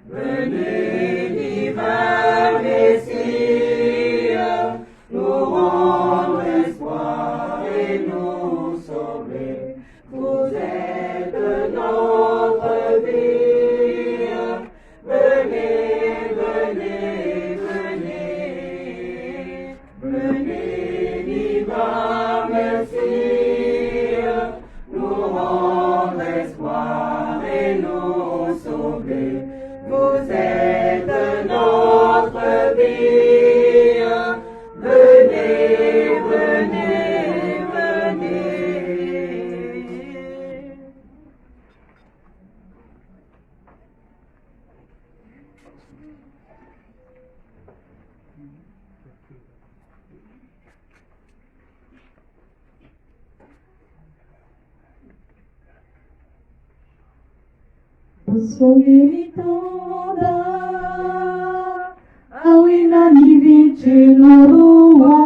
Venez, divin Messie, nous rendre espoir et nous sauver. Vous êtes notre vie. Venez, venez, venez. Venez, divin Messie, nous rendre espoir et nous sauver. Vous êtes notre vie. Venez, venez, venez. Songitanda awina niviche norua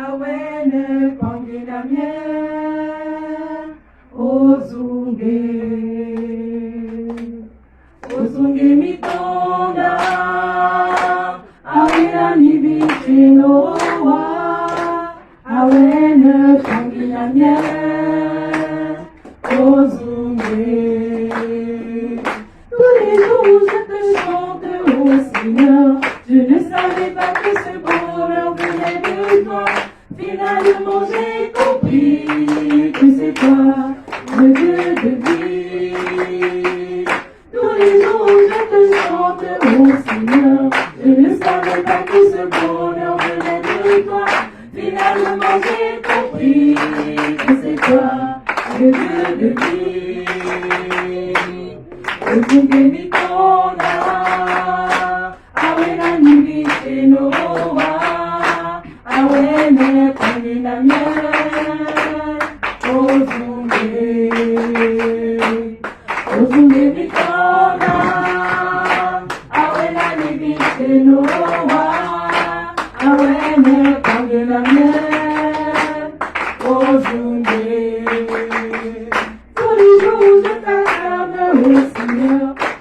awene pangina mie ozunge mitonda awina niviche norua awene pangina mie tous les jours je te chante, ô Seigneur. Je ne savais pas que ce bonheur venait de toi. Finalement j'ai compris que c'est toi, le Dieu de vie. Tous les jours je te chante, ô Seigneur. Je ne savais pas que ce bonheur venait de toi. Finalement j'ai compris que c'est toi, le Dieu de vie.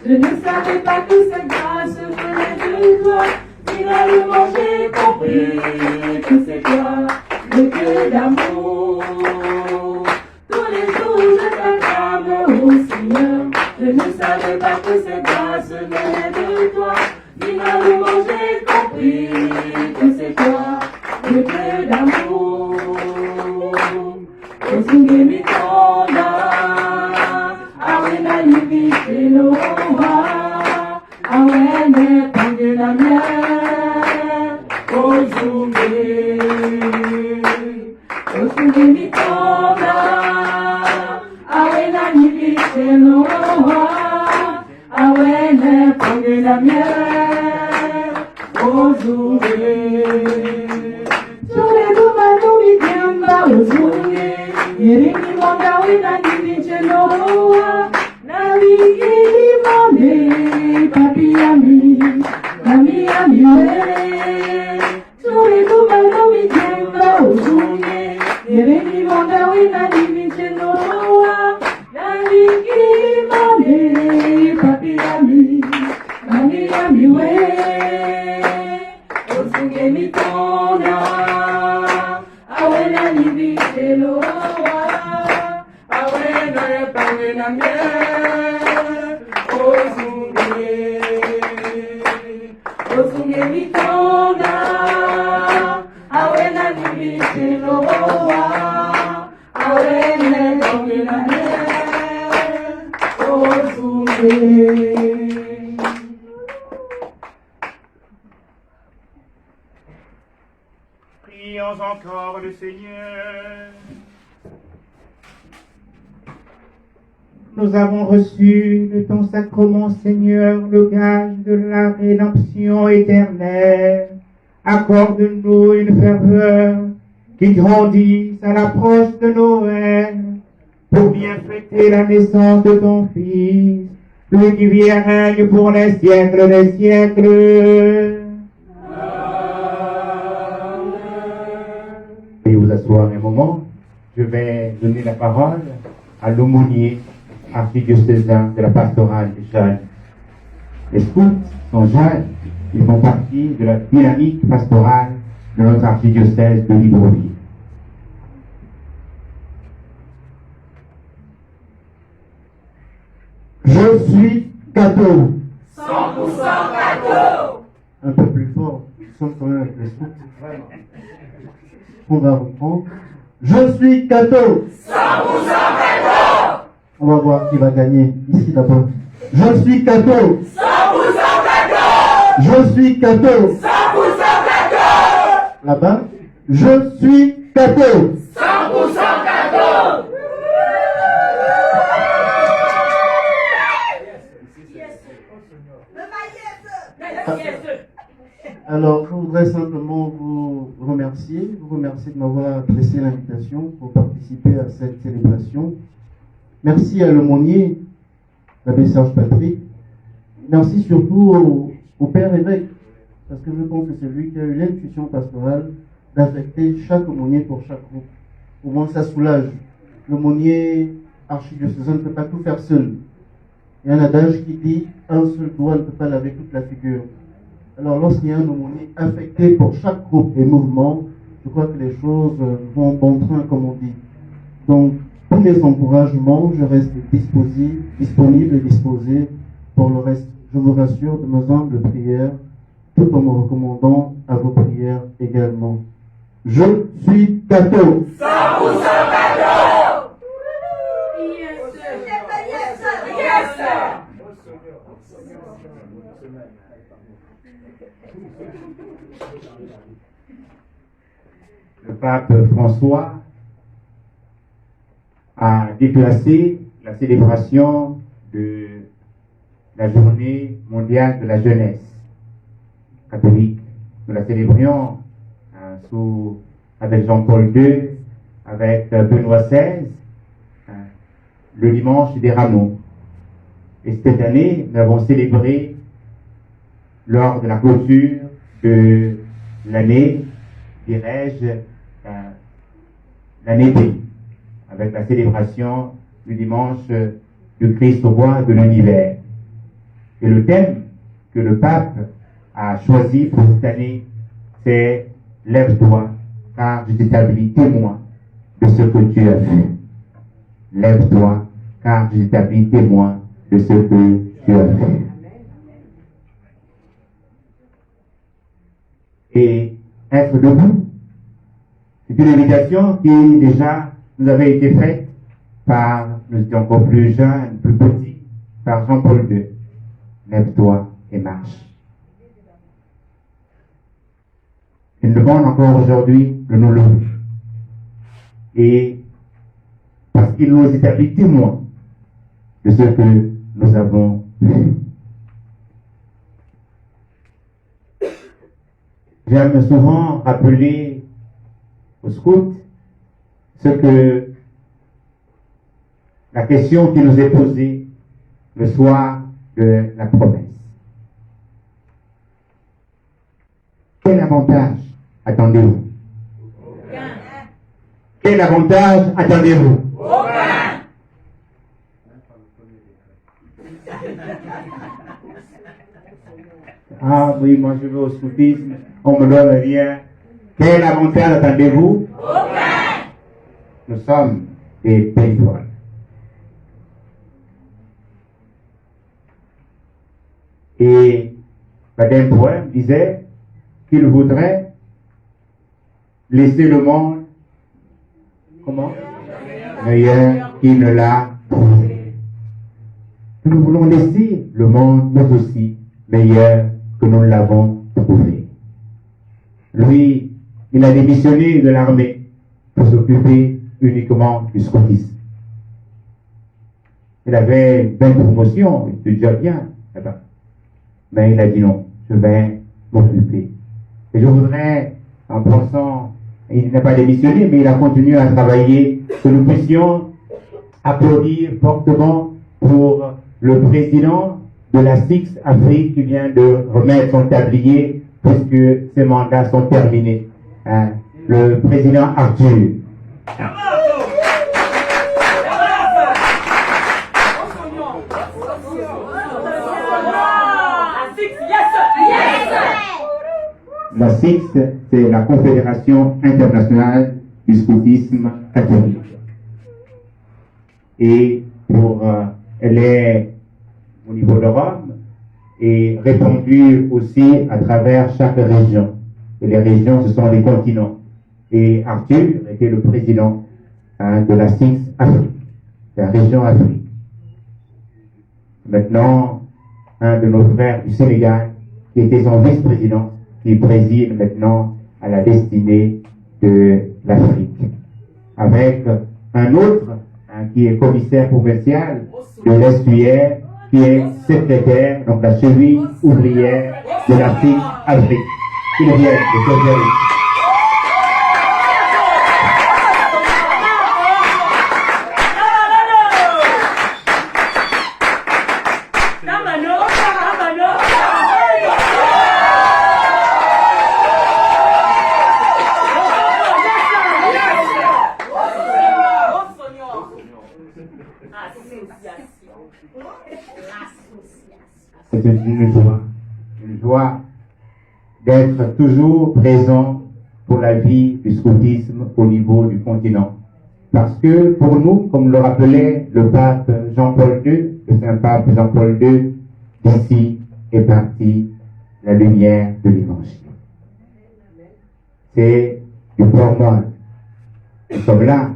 Je ne savais pas que cette grâce venait de toi. Finalement j'ai compris que c'est toi, le Dieu d'amour. Tous les jours je t'acclame au Seigneur. Je ne savais pas que cette grâce venait de toi. Finalement j'ai compris que c'est toi, le Dieu d'amour. Osungemitonda, awena yibiteloa, awene pangela mie, Osungemitonda, awena yibiteloa, awene pangela mie, Yeremi monda wina nibiche noa, na wigili monde, papi ami, nami ami we. Suri kumano mijemba uzunge, Yeremi monda wina nibiche noa, na wigili monde, papi ami, nami ami we. Uzunge mitona, awena nibiche noa. Prions encore le Seigneur. Nous avons reçu de ton sacrement, Seigneur, le gage de la rédemption éternelle. Accorde-nous une ferveur qui grandisse à l'approche de Noël, pour bien fêter la naissance de ton Fils, lui qui vit et règne pour les siècles des siècles. Veuillez vous asseoir un moment. Je vais donner la parole à l'aumônier archidiocésain de la pastorale des jeunes. Les scouts sont jeunes, ils font partie de la dynamique pastorale de notre archidiocèse de Libreville. Je suis catho. 100% catho. Un peu plus fort, nous sommes quand même avec les scouts. On va reprendre. Je suis catho. 100% catho. On va voir qui va gagner. Ici d'abord. Je suis catho. 100% catho. Je suis catho. 100% catho. Là-bas. Je suis catho. 100% catho. Alors, je voudrais simplement vous remercier de m'avoir adressé l'invitation pour participer à cette célébration. Merci à l'aumônier, l'abbé Serge Patrick. Merci surtout au père évêque, parce que je pense que c'est lui qui a eu l'intuition pastorale d'affecter chaque aumônier pour chaque groupe. Au moins, ça soulage. L'aumônier archidiocésain ne peut pas tout faire seul. Il y a un adage qui dit « un seul doigt ne peut pas laver toute la figure ». Alors, lorsqu'il y a un aumônier affecté pour chaque groupe et mouvement, je crois que les choses vont bon train, comme on dit. Donc, tous mes encouragements, je reste disponible et disposé pour le reste. Je vous rassure de mes humbles prières, tout en me recommandant à vos prières également. Je suis catho. 100% catho. Yes, sir. Le pape François a déclassé la célébration de la journée mondiale de la jeunesse catholique. Nous la célébrions avec Jean-Paul II, avec Benoît XVI, le dimanche des Rameaux. Et cette année, nous avons célébré lors de la clôture de l'année, dirais-je, l'année bénie, avec la célébration du dimanche du Christ roi de l'univers. Et le thème que le pape a choisi pour cette année, c'est « Lève-toi, car je t'établis témoin de ce que tu as fait. Lève-toi, car je t'établis témoin de ce que tu as fait. » Et être debout, c'est une invitation qui déjà nous avait été faite par, nous étions encore plus jeunes, plus petits, par Jean-Paul II. Lève-toi et marche. Il nous demande encore aujourd'hui de nous lever. Et parce qu'il nous établit témoins de ce que nous avons fait. J'aime souvent rappeler aux scouts ce que la question qui nous est posée le soir de la promesse. Quel avantage attendez-vous? Aucun. Quel avantage attendez-vous? Aucun. Ah oui, moi je vais au scoutisme, on me donne rien. Quel avantage attendez-vous? Aucun. Nous sommes des bénévoles. Et Madame Poème disait qu'il voudrait laisser le monde, comment? Meilleur qu'il ne l'a trouvé. Nous voulons laisser le monde, nous aussi, meilleur que nous l'avons trouvé. Lui, il a démissionné de l'armée pour s'occuper uniquement du scoutisme. Il avait une belle promotion, il était déjà bien là-bas. Mais il a dit non, je vais m'occuper. Et je voudrais, en pensant, il n'a pas démissionné, mais il a continué à travailler, que nous puissions applaudir fortement pour le président de la Six Afrique qui vient de remettre son tablier puisque ses mandats sont terminés. Hein, le président Arthur. La Six, c'est la Confédération internationale du scoutisme catholique. Et elle est au niveau de Rome et répandue aussi à travers chaque région. Et les régions, ce sont les continents. Et Arthur était le président de la Six Afrique, la région Afrique. Maintenant, un de nos frères du Sénégal, qui était son vice-président, qui préside maintenant à la destinée de l'Afrique. Avec un autre qui est commissaire provincial de l'Estuaire, qui est secrétaire, donc la cheville ouvrière de l'Afrique Afrique. Il vient de Cogéry. C'est une joie d'être toujours présent pour la vie du scoutisme au niveau du continent. Parce que pour nous, comme le rappelait le pape Jean-Paul II, le Saint-Pape Jean-Paul II, d'ici est partie la lumière de l'Évangile. C'est du Port-Moine. Nous sommes là,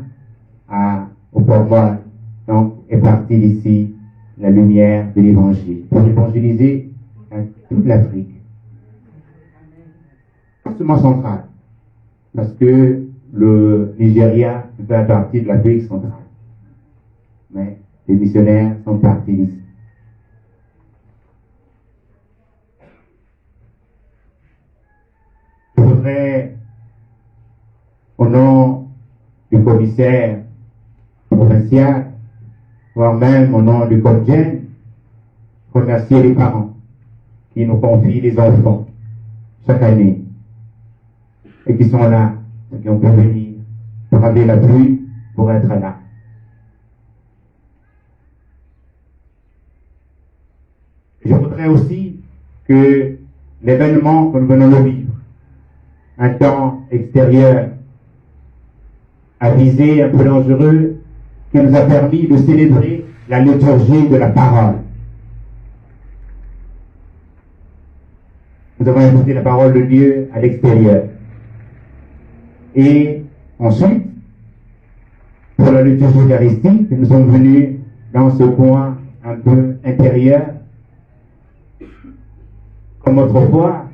au Port-Moine. Donc, est partie d'ici la lumière de l'Évangile, pour évangéliser toute l'Afrique. Pas seulement centrale, parce que le Nigeria fait partie de l'Afrique centrale. Mais les missionnaires sont partis d'ici. Je voudrais, au nom du commissaire provincial, voire même au nom du Cogéry, remercier les parents qui nous confient des enfants chaque année et qui sont là, qui ont pu venir braver la pluie pour être là. Je voudrais aussi que l'événement que nous venons de vivre, un temps extérieur, avisé, un peu dangereux, qui nous a permis de célébrer la liturgie de la parole. Nous avons écouté la parole de Dieu à l'extérieur. Et ensuite, pour la liturgie eucharistique, nous sommes venus dans ce coin un peu intérieur. Comme autrefois,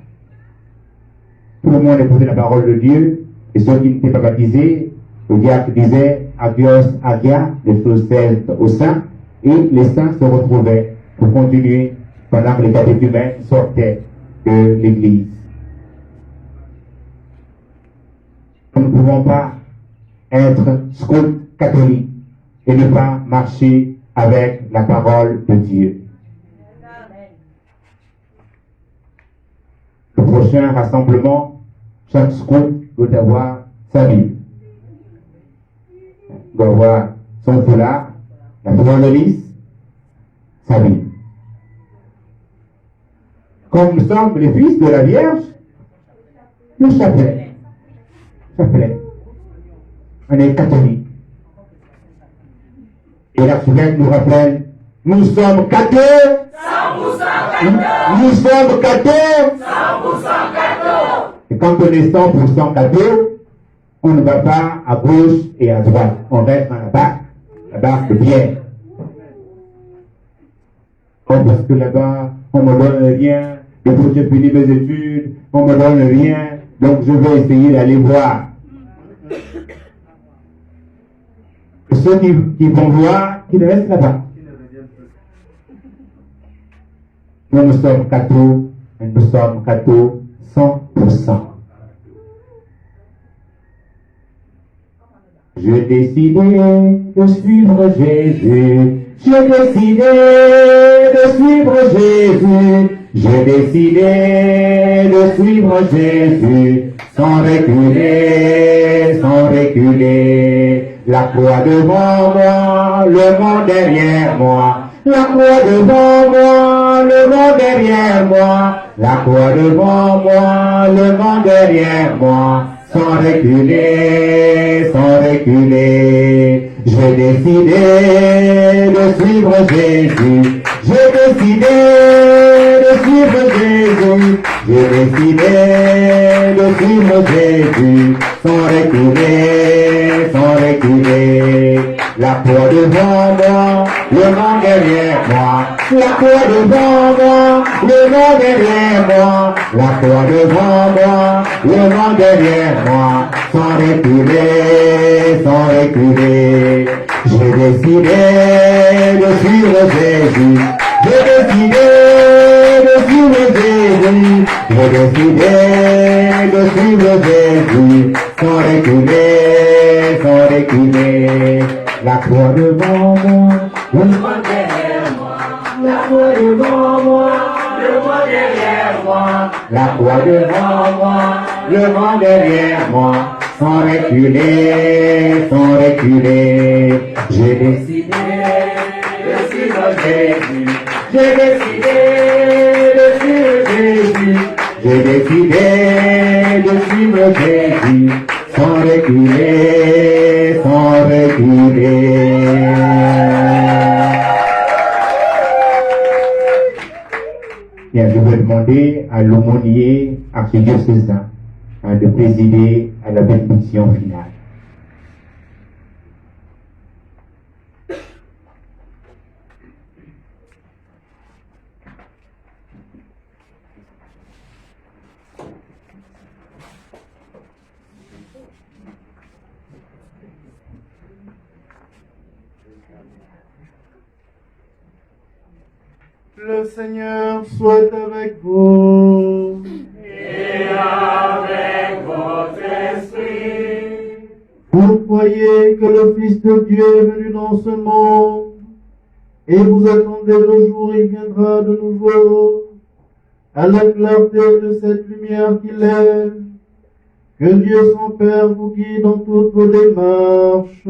tout le monde écoutait la parole de Dieu, et ceux qui n'étaient pas baptisés, le diacre disait Agios Agia, les choses celtes aux saints, et les saints se retrouvaient pour continuer pendant que les catéchumènes sortaient de l'église. Nous ne pouvons pas être scouts catholiques et ne pas marcher avec la parole de Dieu. Le prochain rassemblement, chaque scout doit avoir sa Bible. Il doit avoir son foulard, la fleur de lys, sa Bible. Comme nous sommes les fils de la Vierge, le chapelet. Chapelet. On est catholique. Et l'archevêque nous rappelle, nous sommes cathos. 100% cathos. Nous sommes cathos. 100% cathos. Et quand on est 100% cathos, on ne va pas à gauche et à droite. On reste dans la barque de pierre. Oh, parce que là-bas, on me donne rien, depuis que j'ai fini mes études, on me donne rien, donc je vais essayer d'aller voir. Et ceux qui vont voir, qu'ils restent là-bas. Nous sommes cathos, et nous sommes cathos 100%. J'ai décidé de suivre Jésus. J'ai décidé de suivre Jésus. J'ai décidé de suivre Jésus. Sans reculer, sans reculer. La croix devant moi, le monde derrière moi. La croix devant moi, le monde derrière moi. La croix devant moi, le monde derrière moi. Sans reculer, sans reculer. J'ai décidé de suivre Jésus. J'ai décidé de suivre Jésus. J'ai décidé de suivre Jésus. Sans reculer, sans reculer. La croix devant moi, le monde derrière moi. La croix devant moi, le monde derrière moi. La croix devant moi, le monde derrière moi. Sans reculer, sans reculer. J'ai décidé de suivre Jésus. J'ai décidé de suivre Jésus. J'ai décidé de suivre Jésus. Sans reculer, sans reculer. La croix devant moi, le monde derrière moi. La croix devant moi, le monde derrière moi. La croix devant moi, le monde derrière moi. Sans reculer, sans reculer. J'ai décidé de suivre Jésus. J'ai décidé de suivre Jésus. J'ai décidé de suivre Jésus. Sans reculer, sans reculer. Bien, je vais demander à l'aumônier archidiocésain de présider à la bénédiction finale. Le Seigneur soit avec vous. Et avec votre esprit. Vous croyez que le Fils de Dieu est venu dans ce monde, et vous attendez le jour où il viendra de nouveau. à la clarté de cette lumière qu'il est. Que Dieu son Père vous guide dans toutes vos démarches.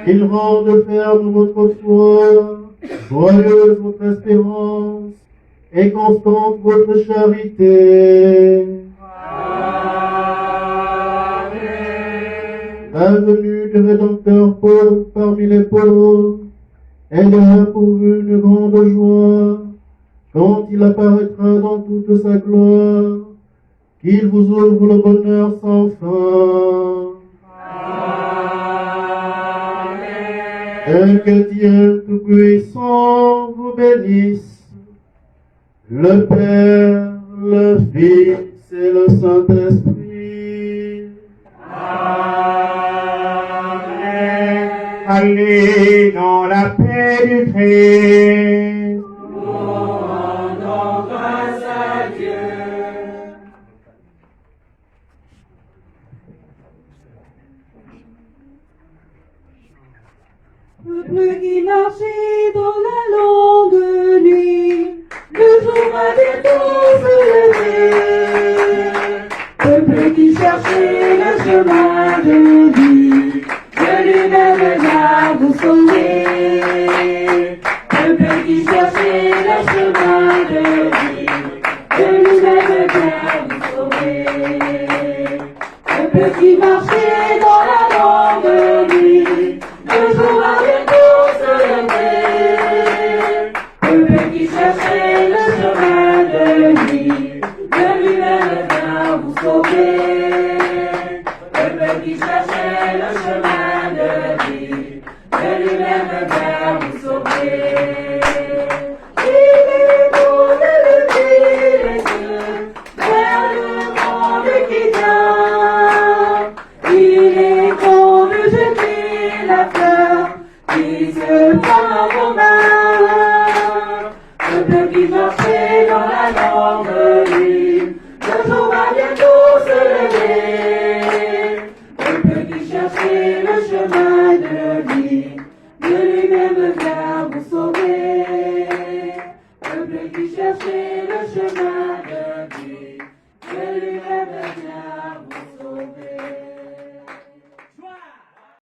Il rende ferme votre foi, joyeuse votre espérance, et constante votre charité. La venue du Rédempteur pauvre parmi les pauvres aidera pour vous une grande joie, quand il apparaîtra dans toute sa gloire, qu'il vous ouvre le bonheur sans fin. Et que Dieu Tout-Puissant vous bénisse, le Père, le Fils et le Saint-Esprit. Amen. Allez dans la paix du Christ. Nous rendons grâce à Dieu. Peuple qui marchait dans la longue nuit, le jour va bientôt se lever. Peuple qui cherchait le chemin de vie, de lui-même va vous sauver. Peuple qui cherchait le chemin de vie, de lui-même va vous sauver. Peuple qui marchait dans la longue nuit, le jour va bientôt se lever. Peuple qui cherchait le chemin de vie, de lui-même vient vous sauver. Peuple qui cherchait le chemin de vie, de lui-même vient vous sauver. Il est bon de lever les yeux vers le monde qui vient. Il est bon de jeter la fleur qui se fend vos mains. Peuple qui marchait dans la longue nuit, le jour va bientôt se lever. Peuple qui cherchait le chemin de vie, de lui-même